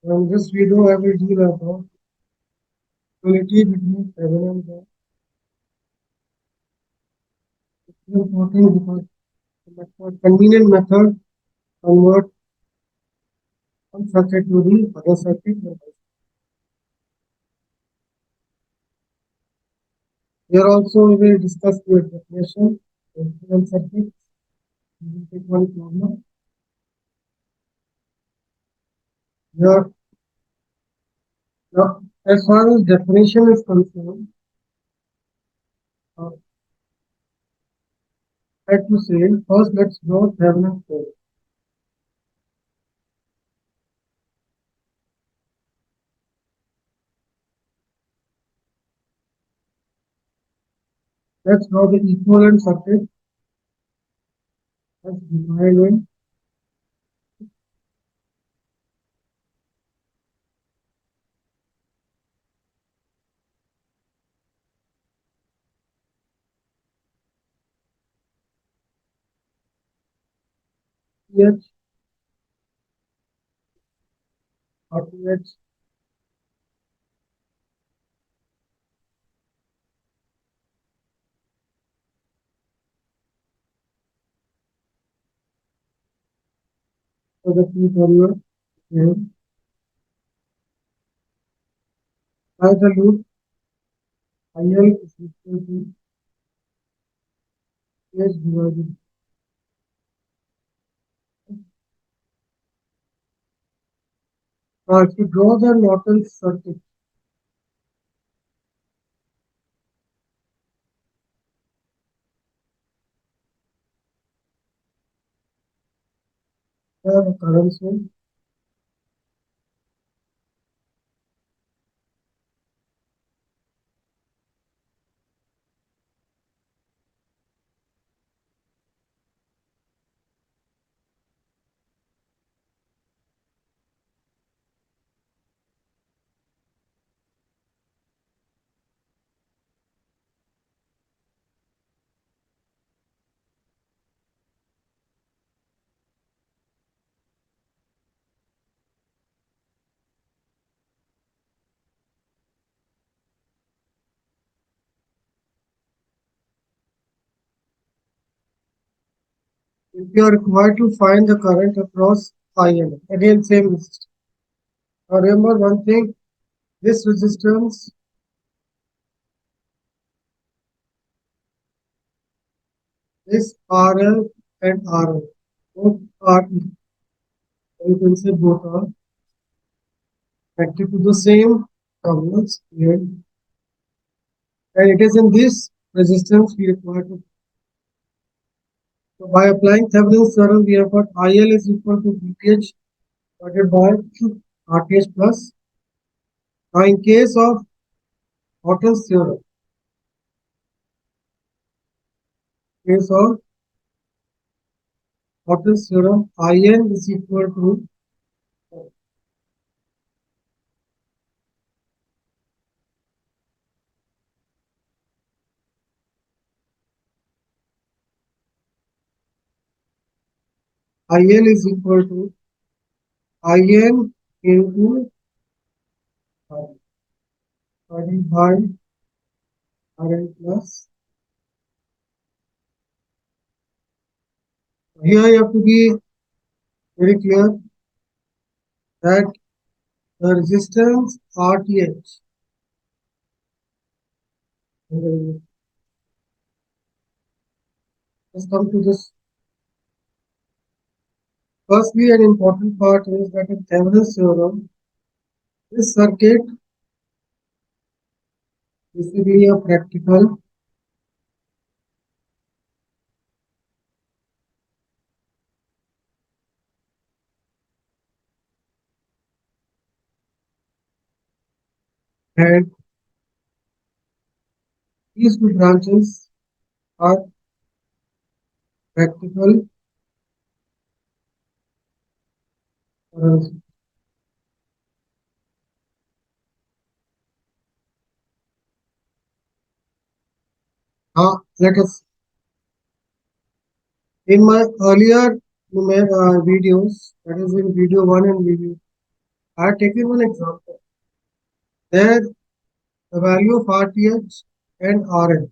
In this video, I will deal about duality between Thevenin and the important because the convenient method convert one circuit to the other circuit. Here also we will discuss the definition of equivalent circuit. We will take one problem. Here, now, as far as definition is concerned, I have to say first let's draw Thevenin theorem. Let's draw the equivalent circuit as defined in TH, RTH, for the two terminal, and by the loop IL is equal to TH divided. Now, if you draw the Norton circuit, the current source, if you are required to find the current across IL, again same resistance. Now remember one thing, this resistance is RL and RL. Both are equal. You can say both are connected to the same terminals here. And it is in this resistance we require to. So by applying Thevenin's theorem, we have got IL is equal to VTH divided by RTH plus. Now in case of Norton's theorem, case of Norton's theorem, IN is equal to IL is equal to IN into divided by RN plus. Here you have to be very clear that the resistance RTH, let's come to this. Firstly, an important part is that in Thevenin's theorem, this circuit is basically a practical and these two branches are practical. Let us, in my earlier videos, that is in video 1 and video, I have taken one example. There, the value of RTH and RN,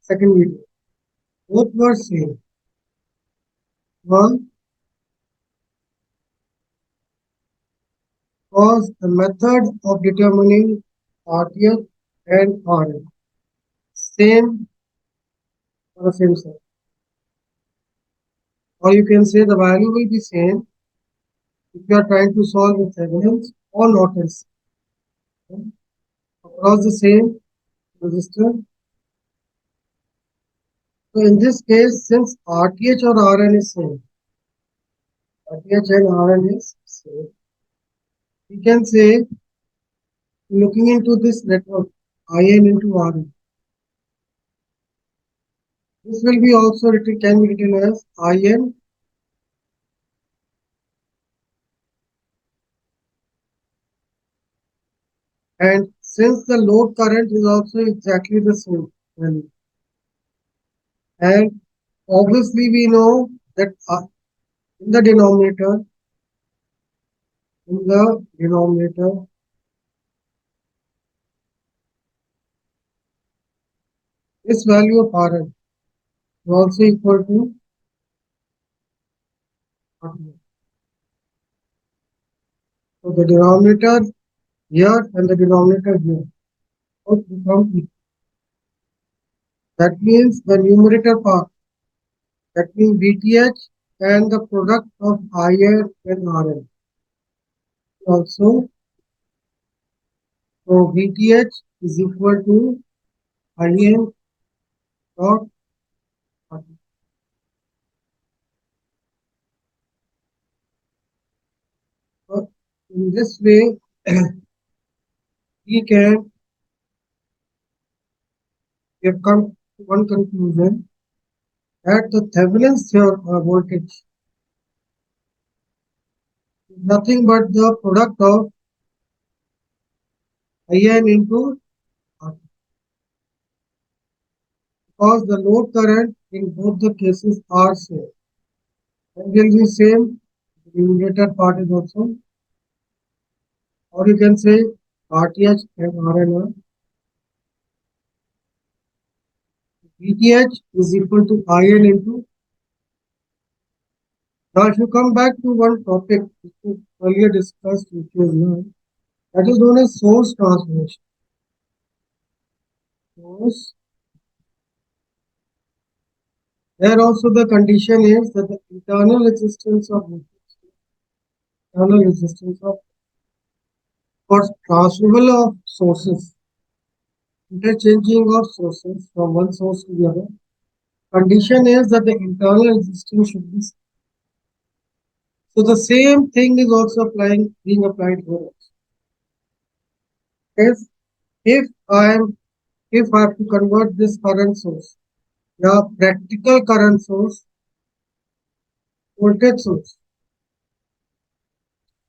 second video, both were same. One was the method of determining RTH and RN, same for the same set. Or you can say the value will be same if you are trying to solve with Thevenin's or Norton's across the same resistor. So in this case, since RTH or RN is same, RTH and RN is same, we can say looking into this network IN into RN. This will be also written, can be written as IN and since the load current is also exactly the same value. And obviously we know that in the denominator, this value of Rn is also equal to RN. So the denominator here and the denominator here both become equal. That means the numerator part, that means VTH and the product of IN and RN also. So VTH is equal to IN dot RN. So in this way, we can come to one conclusion that the Thevenin's theorem voltage is nothing but the product of IN into RN. Because the load current in both the cases are same. And will be same, the numerator part is also, or you can say RTH and RN are. VTH is equal to IN into. Now, if you come back to one topic which we earlier discussed, which was learned, that is known as source transformation. Source. There also the condition is that the internal resistance of for transferable of sources, interchanging of sources from one source to the other. Condition is that the internal resistance should be. So the same thing is also being applied here. Is if I have to convert this current source, the practical current source, voltage source,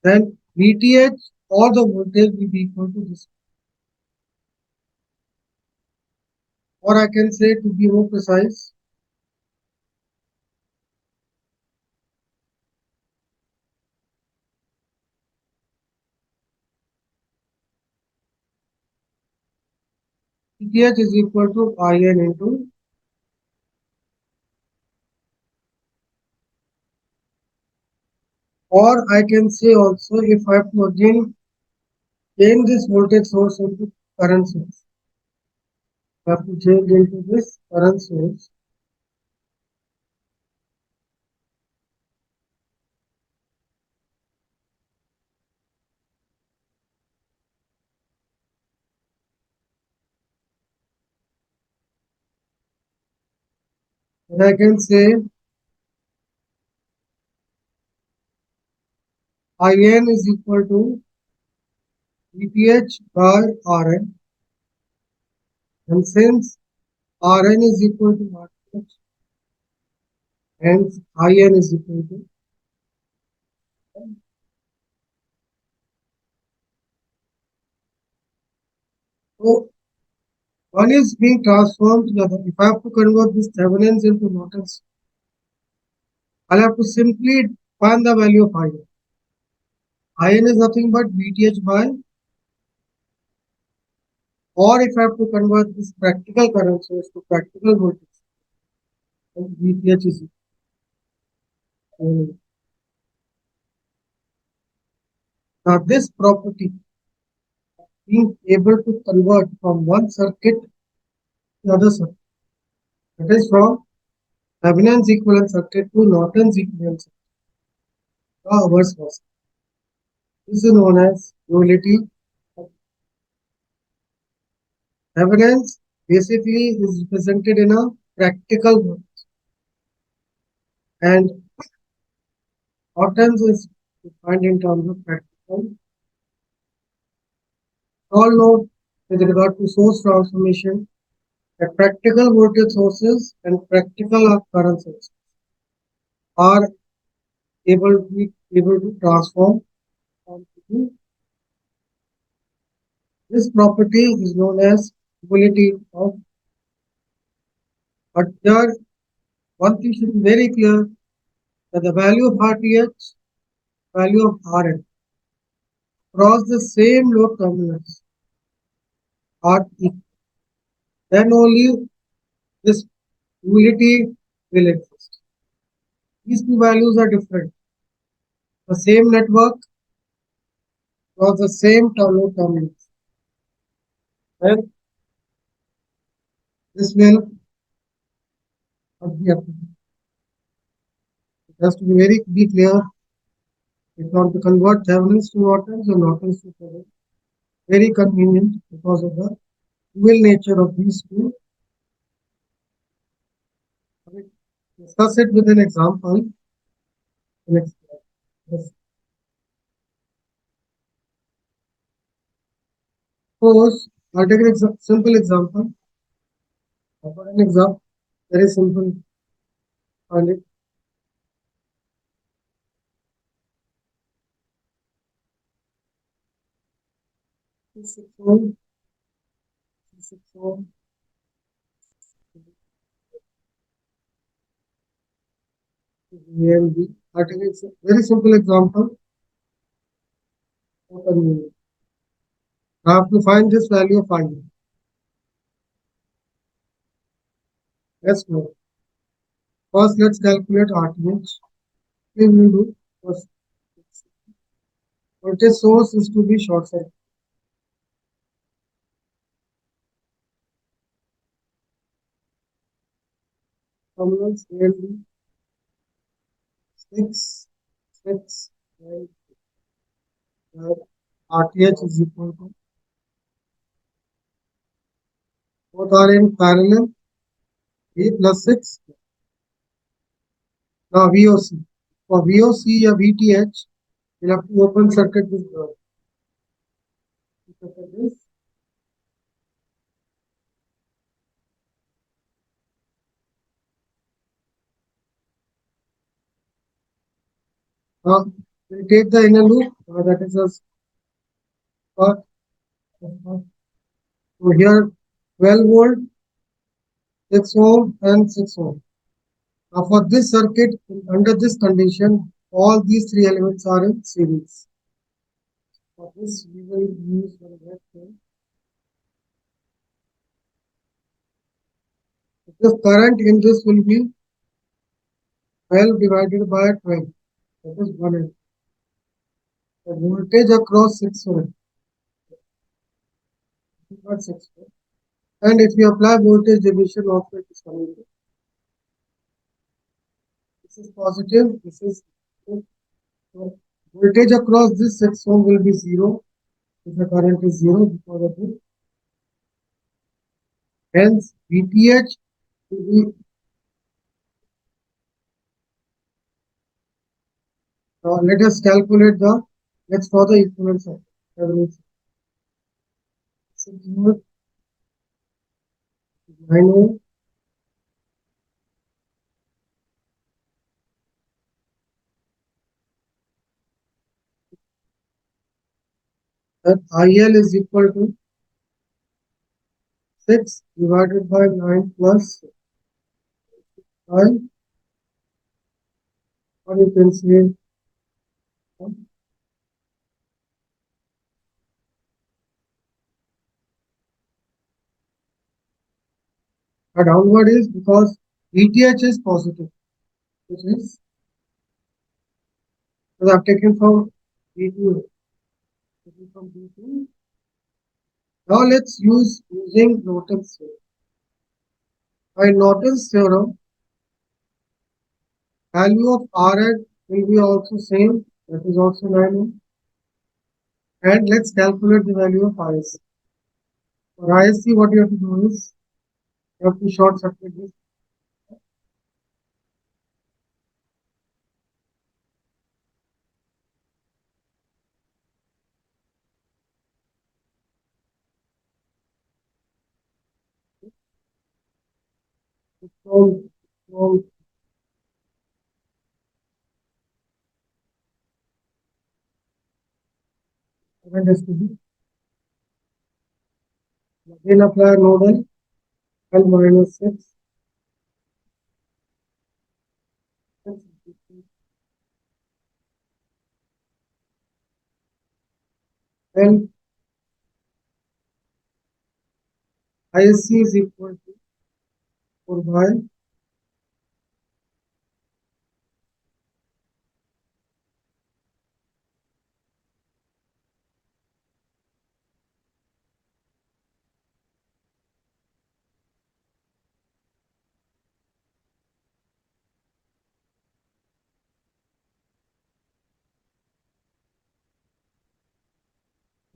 then VTH or the voltage will be equal to this. Or I can say, to be more precise, VTH is equal to IN into. Or I can say also, if I have to again change this voltage source into current source, I have to change into this current source. And I can say IN is equal to VTH by RN. And since RN is equal to RTH, hence IN is equal to. So one is being transformed to the other. If I have to convert this Thevenins into Nortons, I'll have to simply find the value of IN. IN is nothing but VTH by, or if I have to convert this practical current source to practical voltage, then VTH is equal. Now this property, being able to convert from one circuit to the other circuit, that is from Thevenin's equivalent circuit to Norton's equivalent circuit, or vice versa. This is known as duality. Thevenin's basically is represented in a practical mode, and Norton's is defined in terms of practical. All know with regard to source transformation that practical voltage sources and practical current sources are able to transform onto. This property is known as duality of. But there, one thing should be very clear that the value of RTH, value of RL across the same load terminals are equal. Then only this duality will exist. These two values are different. The same network across the same load terminals. Then this will not be applicable. It has to be very be clear. If not to convert Thevenins to Nortons or Nortons to Thevenins. Very convenient because of the dual nature of these two. I will discuss it with an example. Next slide. Yes. Suppose I'll take an simple example. For an example, very simple. And it 261, 261, VLB. I'll take a very simple example. I have to find this value of I. Let's go. First, let's calculate RTH. We will do first. Voltage source is to be short circuit. Terminals A and B. 6, 6, and RTH is equal to, both are in parallel, B plus 6. Now VOC. For VOC or VTH, we'll have to open circuit this ground. Look at this. Now we'll take the inner loop, that is a part. So here 12 volt, 6 ohm and 6 ohm. Now for this circuit, under this condition, all these three elements are in series. For this, we will use one reactor. The current in this will be 12 divided by 12. That is 1 amp. The voltage across 6 ohm. 6 ohm. And if you apply voltage division, also it is coming. This is positive. This is negative. So voltage across this 6 ohm will be 0. If the current is 0 because of this. Hence, VTH will be. Let us calculate the. Let's for the equivalence of everything. 9 ohm. That IL is equal to 6 divided by 9 plus 5, or you can say A downward is because VTH is positive, which is because I've taken from B2, taken from B2. Now let's use using Norton's theorem. By Norton's theorem, value of Rn will be also same, that is also 9 ohm. And let's calculate the value of ISC. For ISC, what you have to do is you have to short circuit this. From current STB. Again apply nodal L minus 6. Then ISC is equal to 4 by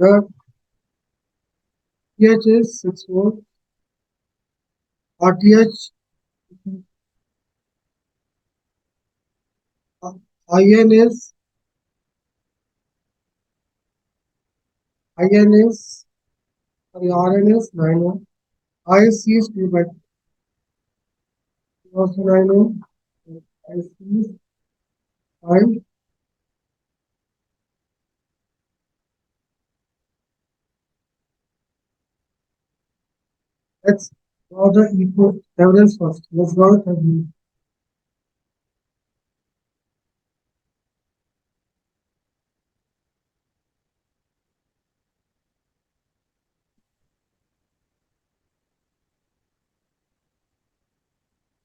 the TH is 6 volt, RTH IN is RN is 9 ohm. ISC is 2 by 2, also 9 ohm. ISC is 5. Let's draw the equivalence first. Let's draw the Thevenin.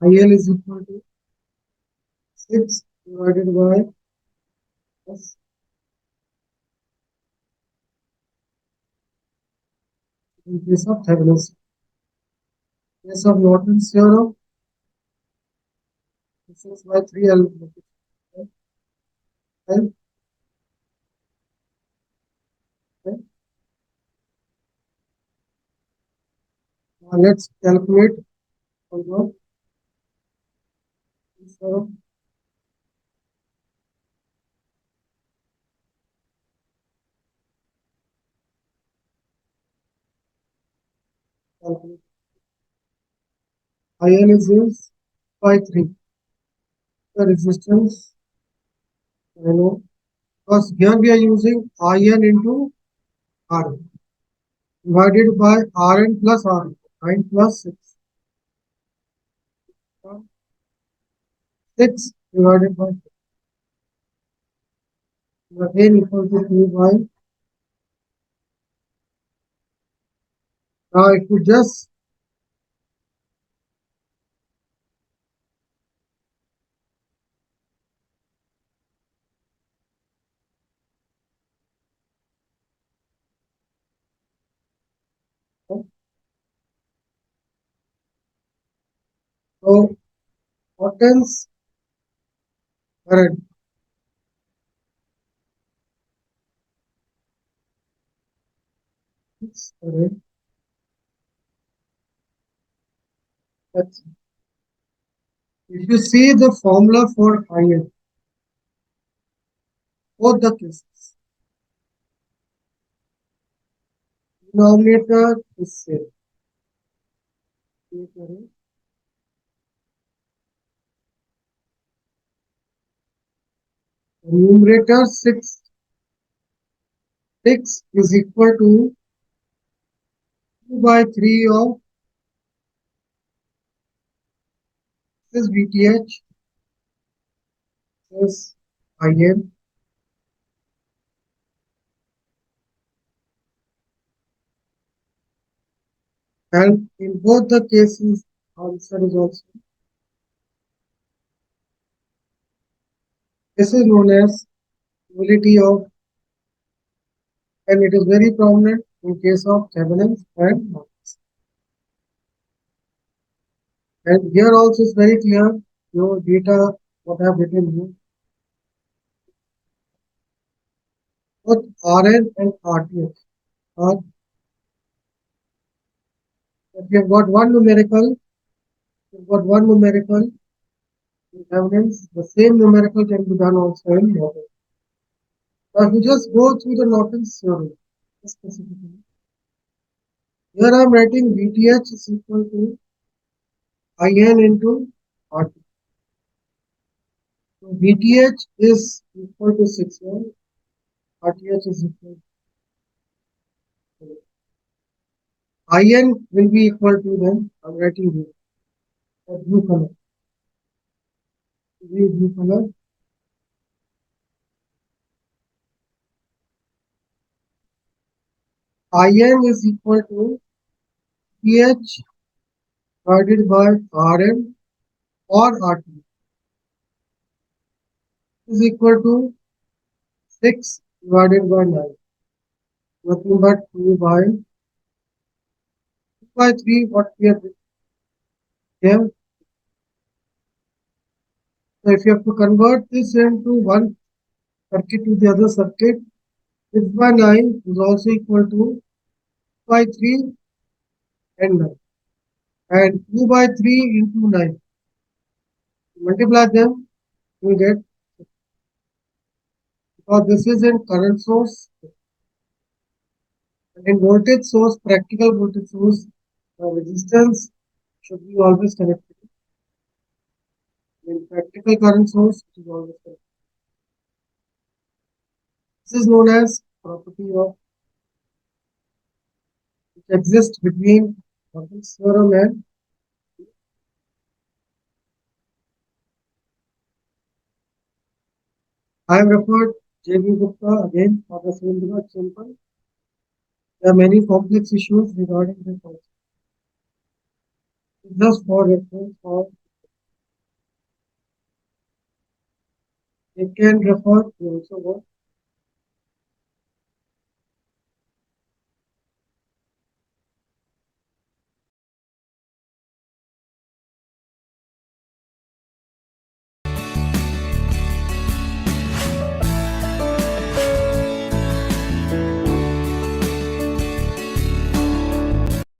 IL is equal to 6 divided by S. In case of Thevenin's. In case of Norton's theorem, 6 by 3 L. L, L. Let's calculate the theorem. IL is by 3. The resistance, I know, because here we are using IN into R divided by Rn plus R. 9 plus 6. 6 divided by 4. Again equal to 2 by. Now if you just so Norton's current is current. That's, if you see the formula for IN, both the cases, denominator is same. Numerator 6 is equal to 2 by 3 of this VTH plus IN, and in both the cases answer is also. This is known as duality of, and it is very prominent in case of Thevenin and Norton. And here also is very clear, your data, what I have written here, both Rn and RTH are, if you have got one numerical in Thevenin, the same numerical can be done also in Norton. Now, if you just go through the Norton's theorem, specifically, here I am writing VTH is equal to IN into RT. So VTH is equal to 6 RTH is equal to IN will be equal to then I'm writing here blue color. Blue color. IN is equal to PH divided by RM or RT is equal to 6 divided by 9. Nothing but 2 by 3 what we have here. So if you have to convert this into one circuit to the other circuit, 6 by 9 is also equal to 2 by 3 and 9. And 2 by 3 into 9. Multiply them, you get, because this is in current source. And in voltage source, practical voltage source, the resistance should be always connected. In practical current source, it is always connected. This is known as property of which exists between Norton's theorem and I have referred J.B. Gupta again for the same because simple. There are many complex issues regarding this also. Just for reference, or you can refer to also what